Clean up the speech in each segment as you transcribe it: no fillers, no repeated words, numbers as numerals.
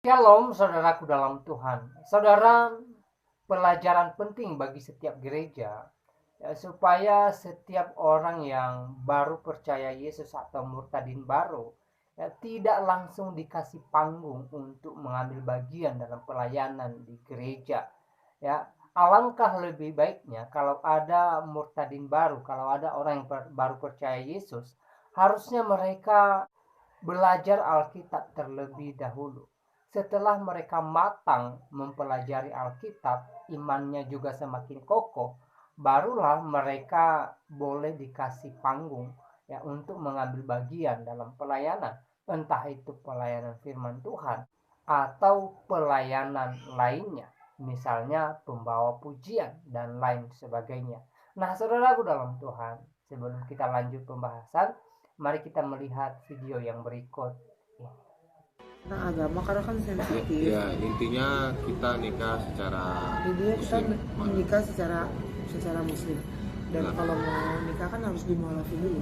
Shalom saudaraku dalam Tuhan. Saudara, pelajaran penting bagi setiap gereja ya, supaya setiap orang yang baru percaya Yesus atau murtadin baru ya, tidak langsung dikasih panggung untuk mengambil bagian dalam pelayanan di gereja. Ya, alangkah lebih baiknya kalau ada murtadin baru, kalau ada orang yang baru percaya Yesus, harusnya mereka belajar Alkitab terlebih dahulu. Setelah mereka matang mempelajari Alkitab, imannya juga semakin kokoh, barulah mereka boleh dikasih panggung ya untuk mengambil bagian dalam pelayanan, entah itu pelayanan firman Tuhan atau pelayanan lainnya, misalnya pembawa pujian dan lain sebagainya. Nah, saudaraku dalam Tuhan, sebelum kita lanjut pembahasan, mari kita melihat video yang berikut. Nah, agama karena kan sensitif. Ya, intinya kita nikah secara Intinya kita muslim. menikah secara muslim. Dan kalau mau nikah kan harus dimualafin dulu.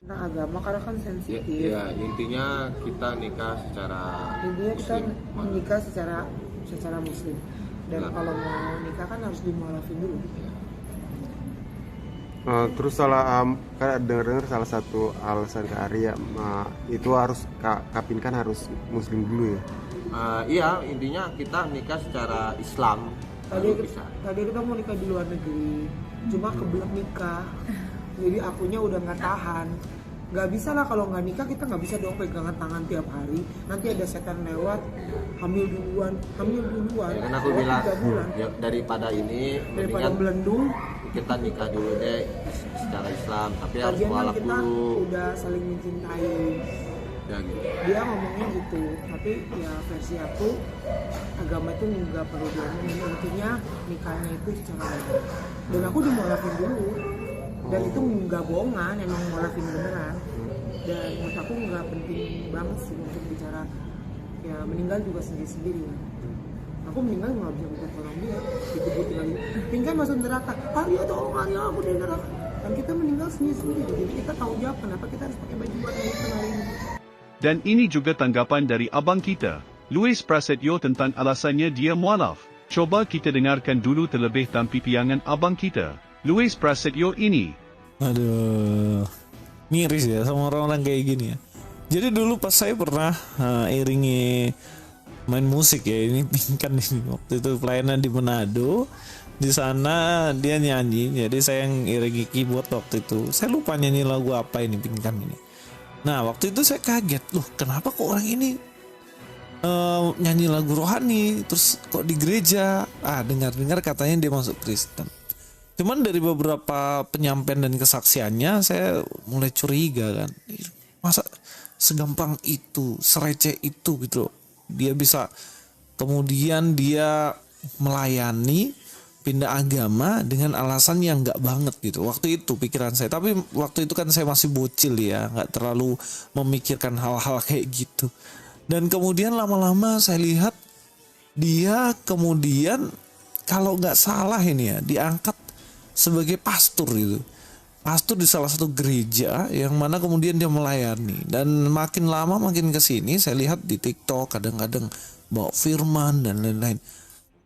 Nah, agama karena kan sensitif. Ya, intinya kita nikah secara Intinya kita muslim. menikah secara muslim. Dan kalau mau nikah kan harus dimualafin dulu. Terus kan dengar salah satu alasan ke Arya itu harus Kapin kan harus muslim dulu ya. Iya, intinya kita nikah secara Islam. Tadi kita mau nikah di luar negeri, cuma kebelet nikah. Jadi akunya udah nggak tahan. Nggak bisa lah kalau nggak nikah, kita nggak bisa dong pegangan tangan tiap hari. Nanti ada setan lewat, hamil duluan. Ya, kan aku bilang ya, daripada mendingan melendung. kita nikah dulu deh secara Islam, tapi harus Lagian kan mualaf kita dulu. udah saling mencintai. Ya, gitu. Dia ngomongnya gitu, tapi ya versi aku, agama itu nggak perlu diomongin. Intinya nikahnya itu secara baik. Dan aku dimualafin dulu. Dan itu nggak bohongan, emang mualafin beneran. Dan menurut aku nggak penting banget sih untuk bicara, ya meninggal juga sendiri-sendiri. Aku meninggal nggak bisa minta tolong dia, dikubur lagi. Pingkan masuk neraka, hari tolong hari aku di neraka. Dan kita meninggal sendiri-sendiri, jadi kita tahu jawab kenapa kita harus pakai baju warna hitam hari ini. Dan ini juga tanggapan dari abang kita, Luis Prasetyo tentang alasannya dia mualaf. Coba kita dengarkan dulu terlebih tampipiangan abang kita, Luis Prasetyo ini. Aduh, miris ya sama orang-orang kayak gini ya. Jadi dulu pas saya pernah iringi main musik ya, ini Pinkan ini waktu itu pelayanan di Manado. Di sana dia nyanyi, jadi saya yang iringi keyboard waktu itu. Saya lupa nyanyi lagu apa ini Pinkan ini. Nah waktu itu saya kaget, loh kenapa kok orang ini nyanyi lagu rohani, terus kok di gereja? Dengar-dengar katanya dia masuk Kristen. Cuman dari beberapa penyampaian dan kesaksiannya saya mulai curiga kan, masa segampang itu, sereceh itu gitu. Dia bisa kemudian dia melayani pindah agama dengan alasan yang nggak banget gitu. Waktu itu pikiran saya, tapi waktu itu kan saya masih bocil ya, nggak terlalu memikirkan hal-hal kayak gitu. Dan kemudian lama-lama saya lihat dia kemudian kalau nggak salah ini ya diangkat sebagai pastor gitu. Pastor di salah satu gereja yang mana kemudian dia melayani. Dan makin lama makin kesini saya lihat di TikTok kadang-kadang bawa firman dan lain-lain.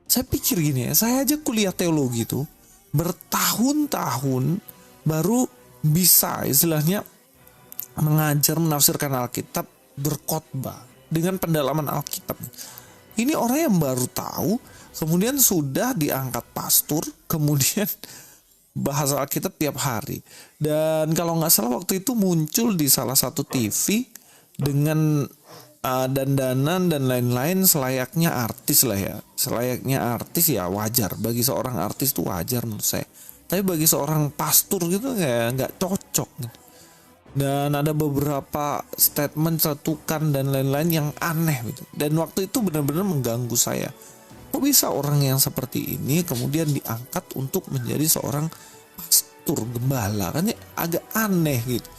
Saya pikir gini ya, saya aja kuliah teologi tuh bertahun-tahun baru bisa istilahnya mengajar menafsirkan Alkitab, berkhotbah dengan pendalaman Alkitab. Ini orang yang baru tahu, kemudian sudah diangkat pastor, kemudian bahasa Alkitab tiap hari. Dan kalau nggak salah waktu itu muncul di salah satu TV dengan dandanan dan lain-lain selayaknya artis lah ya. Selayaknya artis ya wajar. Bagi seorang artis itu wajar menurut saya. Tapi bagi seorang pastor gitu kayak nggak cocok gitu. Dan ada beberapa statement cetukan dan lain-lain yang aneh gitu. Dan waktu itu benar-benar mengganggu saya. Kok bisa orang yang seperti ini kemudian diangkat untuk menjadi seorang pastor gembala, kan ya agak aneh gitu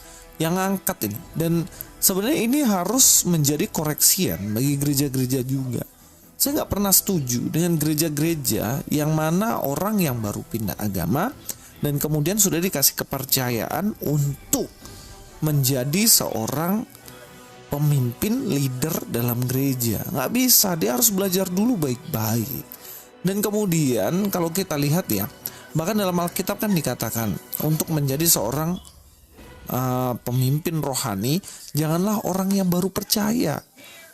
yang angkat ini. Dan sebenarnya ini harus menjadi koreksian bagi gereja-gereja juga. Saya nggak pernah setuju dengan gereja-gereja yang mana orang yang baru pindah agama dan kemudian sudah dikasih kepercayaan untuk menjadi seorang pemimpin leader dalam gereja. Nggak bisa, dia harus belajar dulu baik-baik. Dan kemudian kalau kita lihat ya, bahkan dalam Alkitab kan dikatakan untuk menjadi seorang pemimpin rohani, janganlah orang yang baru percaya.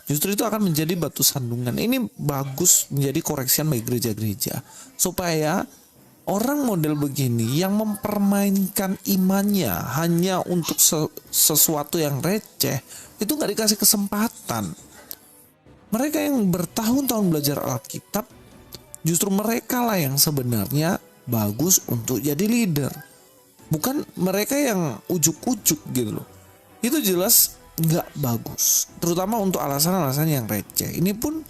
Justru itu akan menjadi batu sandungan. Ini bagus menjadi koreksian bagi gereja-gereja, supaya orang model begini yang mempermainkan imannya hanya untuk sesuatu yang receh, itu nggak dikasih kesempatan. Mereka yang bertahun-tahun belajar Alkitab, justru mereka lah yang sebenarnya bagus untuk jadi leader. Bukan mereka yang ujuk-ujuk gitu loh. Itu jelas nggak bagus. Terutama untuk alasan-alasan yang receh. Ini pun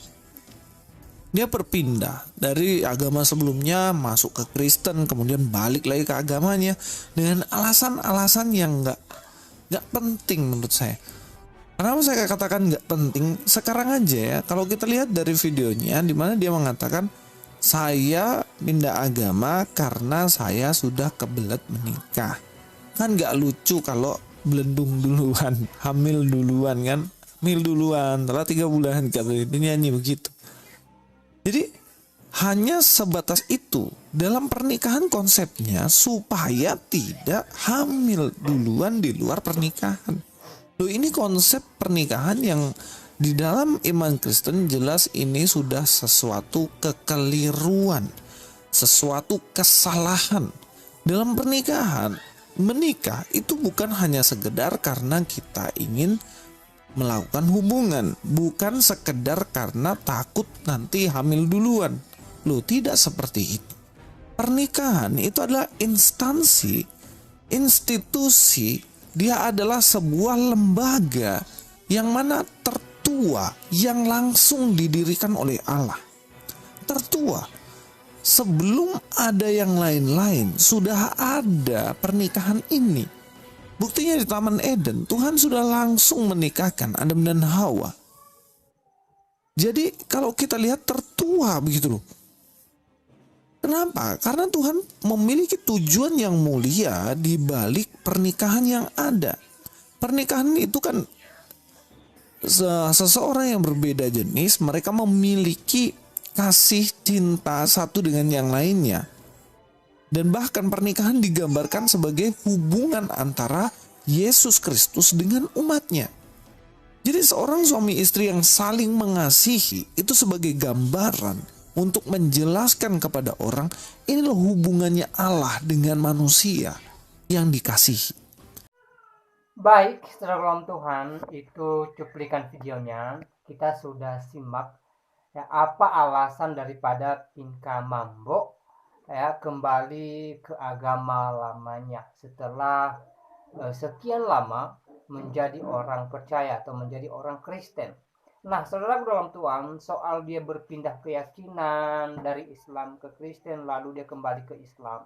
dia berpindah dari agama sebelumnya masuk ke Kristen, kemudian balik lagi ke agamanya dengan alasan-alasan yang nggak penting menurut saya. Kenapa saya katakan nggak penting? Sekarang aja ya, kalau kita lihat dari videonya, di mana dia mengatakan saya pindah agama karena saya sudah kebelet menikah. Kan nggak lucu kalau belendung duluan, hamil duluan kan, hamil duluan, telah 3 bulan kata itu nyanyi begitu. Jadi hanya sebatas itu dalam pernikahan konsepnya supaya tidak hamil duluan di luar pernikahan. Loh, ini konsep pernikahan yang di dalam iman Kristen jelas ini sudah sesuatu kekeliruan, sesuatu kesalahan. Dalam pernikahan, menikah itu bukan hanya sekedar karena kita ingin melakukan hubungan, bukan sekedar karena takut nanti hamil duluan. Loh, tidak seperti itu. Pernikahan itu adalah instansi, institusi, dia adalah sebuah lembaga yang mana tertua yang langsung didirikan oleh Allah. Tertua. Sebelum ada yang lain-lain, sudah ada pernikahan ini. Buktinya di Taman Eden, Tuhan sudah langsung menikahkan Adam dan Hawa. Jadi kalau kita lihat tertua begitu loh. Kenapa? Karena Tuhan memiliki tujuan yang mulia di balik pernikahan yang ada. Pernikahan itu kan seseorang yang berbeda jenis, mereka memiliki kasih cinta satu dengan yang lainnya. Dan bahkan pernikahan digambarkan sebagai hubungan antara Yesus Kristus dengan umatnya. Jadi seorang suami istri yang saling mengasihi itu sebagai gambaran untuk menjelaskan kepada orang inilah hubungannya Allah dengan manusia yang dikasihi. Baik, saudara dalam Tuhan, itu cuplikan videonya. Kita sudah simak ya, apa alasan daripada Pinka Mambo ya kembali ke agama lamanya setelah sekian lama menjadi orang percaya atau menjadi orang Kristen. Nah, saudara dalam Tuhan, soal dia berpindah keyakinan dari Islam ke Kristen lalu dia kembali ke Islam,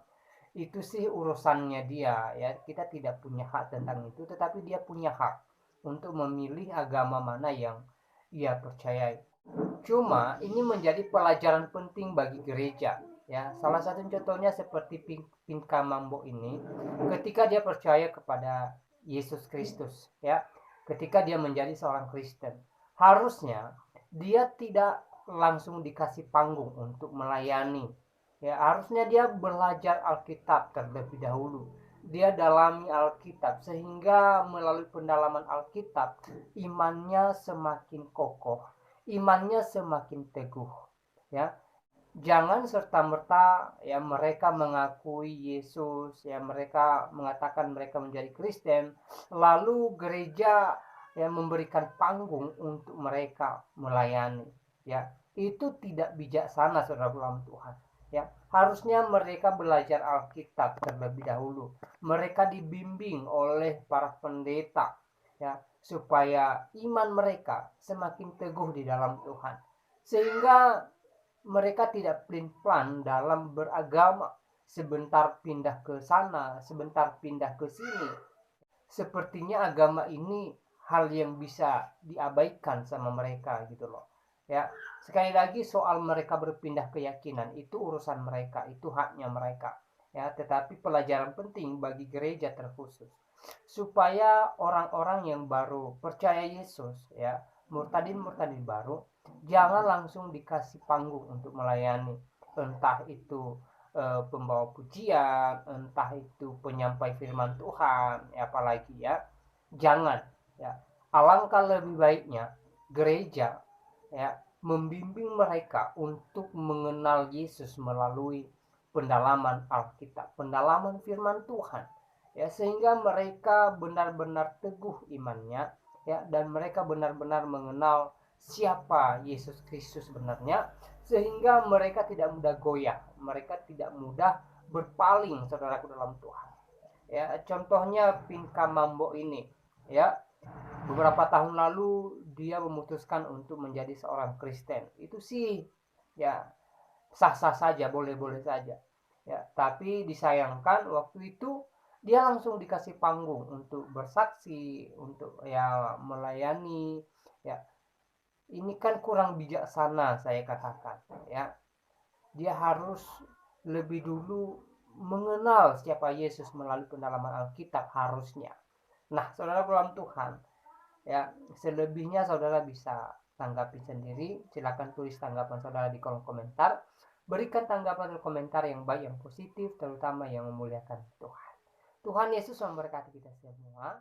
itu sih urusannya dia ya. Kita tidak punya hak tentang itu, tetapi dia punya hak untuk memilih agama mana yang ia percayai. Cuma ini menjadi pelajaran penting bagi gereja ya. Salah satu contohnya seperti Pinka Mambo ini, ketika dia percaya kepada Yesus Kristus ya, ketika dia menjadi seorang Kristen, harusnya dia tidak langsung dikasih panggung untuk melayani ya. Harusnya dia belajar Alkitab terlebih dahulu, dia dalami Alkitab sehingga melalui pendalaman Alkitab imannya semakin kokoh, imannya semakin teguh ya. Jangan serta-merta ya mereka mengakui Yesus ya, mereka mengatakan mereka menjadi Kristen, lalu gereja yang memberikan panggung untuk mereka melayani ya. Itu tidak bijaksana, saudara dalam Tuhan ya. Harusnya mereka belajar Alkitab terlebih dahulu, mereka dibimbing oleh para pendeta ya, supaya iman mereka semakin teguh di dalam Tuhan, sehingga mereka tidak pelin-pelan dalam beragama, sebentar pindah ke sana, sebentar pindah ke sini. Sepertinya agama ini hal yang bisa diabaikan sama mereka gitu loh ya. Sekali lagi, soal mereka berpindah keyakinan itu urusan mereka, itu haknya mereka ya. Tetapi pelajaran penting bagi gereja terkhusus, supaya orang-orang yang baru percaya Yesus, ya, murtadin baru, jangan langsung dikasih panggung untuk melayani, entah itu pembawa pujian, entah itu penyampai firman Tuhan, ya, apalagi ya, jangan, ya. Alangkah lebih baiknya gereja, ya, membimbing mereka untuk mengenal Yesus melalui pendalaman Alkitab, pendalaman firman Tuhan, ya, sehingga mereka benar-benar teguh imannya, ya, dan mereka benar-benar mengenal siapa Yesus Kristus sebenarnya, sehingga mereka tidak mudah goyah, mereka tidak mudah berpaling, saudaraku dalam Tuhan. Ya, contohnya Pinka Mambo ini, ya, beberapa tahun lalu dia memutuskan untuk menjadi seorang Kristen. Itu sih ya sah-sah saja, boleh-boleh saja. Ya, tapi disayangkan waktu itu dia langsung dikasih panggung untuk bersaksi, untuk ya melayani, ya. Ini kan kurang bijaksana saya katakan, ya. Dia harus lebih dulu mengenal siapa Yesus melalui pendalaman Alkitab harusnya. Nah, saudara dalam Tuhan, ya, selebihnya saudara bisa tanggapi sendiri. Silakan tulis tanggapan saudara di kolom komentar. Berikan tanggapan dan komentar yang baik, yang positif, terutama yang memuliakan Tuhan. Tuhan Yesus memberkati kita semua.